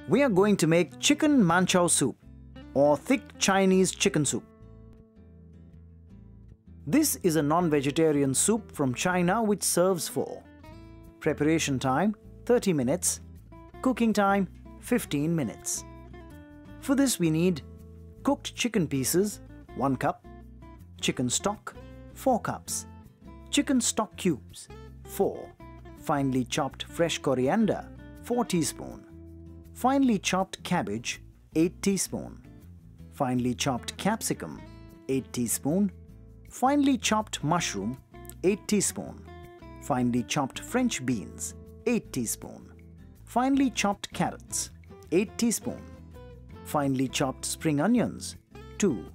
We are going to make chicken manchow soup or thick Chinese chicken soup. This is a non-vegetarian soup from China which serves for preparation time 30 minutes, cooking time 15 minutes. For this we need cooked chicken pieces 1 cup, chicken stock 4 cups, chicken stock cubes 4, finely chopped fresh coriander 4 teaspoon, finely chopped cabbage 8 teaspoon, finely chopped capsicum 8 teaspoon, finely chopped mushroom 8 teaspoon, finely chopped French beans 8 teaspoon, finely chopped carrots 8 teaspoon, finely chopped spring onions 2,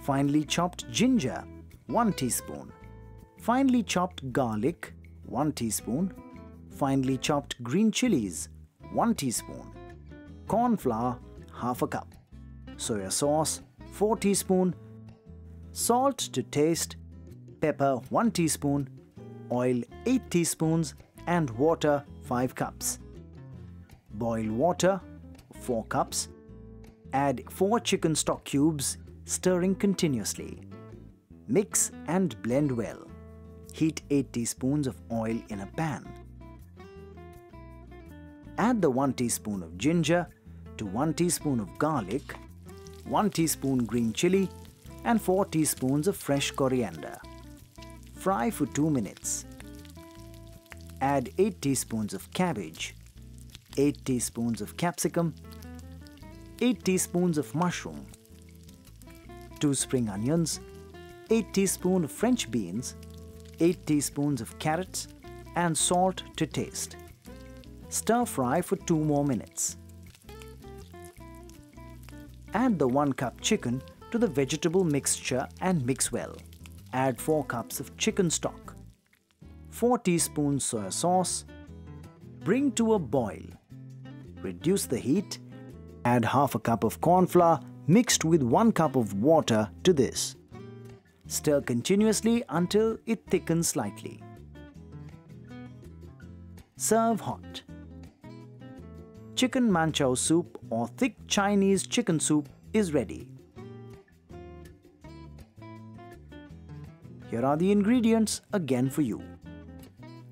finely chopped ginger 1 teaspoon, finely chopped garlic 1 teaspoon, finely chopped green chilies 1 teaspoon, corn flour half a cup, soya sauce 4 teaspoon, salt to taste, pepper 1 teaspoon, oil 8 teaspoons and water 5 cups. Boil water 4 cups. Add 4 chicken stock cubes, stirring continuously. Mix and blend well. Heat 8 teaspoons of oil in a pan. Add the 1 teaspoon of ginger to 1 teaspoon of garlic, 1 teaspoon green chili and 4 teaspoons of fresh coriander. Fry for 2 minutes. Add 8 teaspoons of cabbage, 8 teaspoons of capsicum, 8 teaspoons of mushroom, 2 spring onions, 8 teaspoons of French beans, 8 teaspoons of carrots and salt to taste. Stir fry for 2 more minutes. Add the 1 cup chicken to the vegetable mixture and mix well. Add 4 cups of chicken stock, 4 teaspoons soya sauce. Bring to a boil. Reduce the heat. Add half a cup of corn flour mixed with 1 cup of water to this. Stir continuously until it thickens slightly. Serve hot. Chicken manchow soup or thick Chinese chicken soup is ready. Here are the ingredients again for you.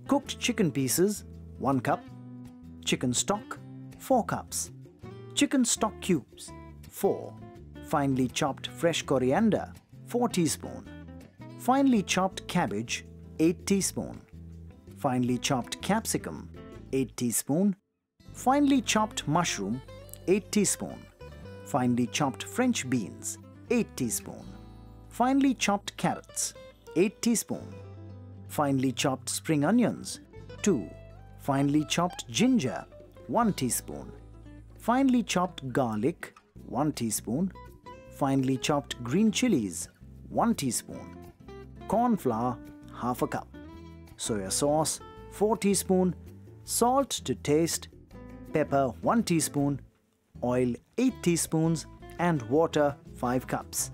Cooked chicken pieces 1 cup, chicken stock 4 cups, chicken stock cubes 4, finely chopped fresh coriander 4 teaspoon, finely chopped cabbage 8 teaspoon, finely chopped capsicum 8 teaspoon, finely chopped mushroom 8 teaspoon, finely chopped French beans 8 teaspoon, finely chopped carrots 8 teaspoon, finely chopped spring onions 2, finely chopped ginger 1 teaspoon, finely chopped garlic 1 teaspoon, finely chopped green chilies 1 teaspoon, corn flour half a cup, soya sauce 4 teaspoon, salt to taste, pepper 1 teaspoon, oil 8 teaspoons and water 5 cups.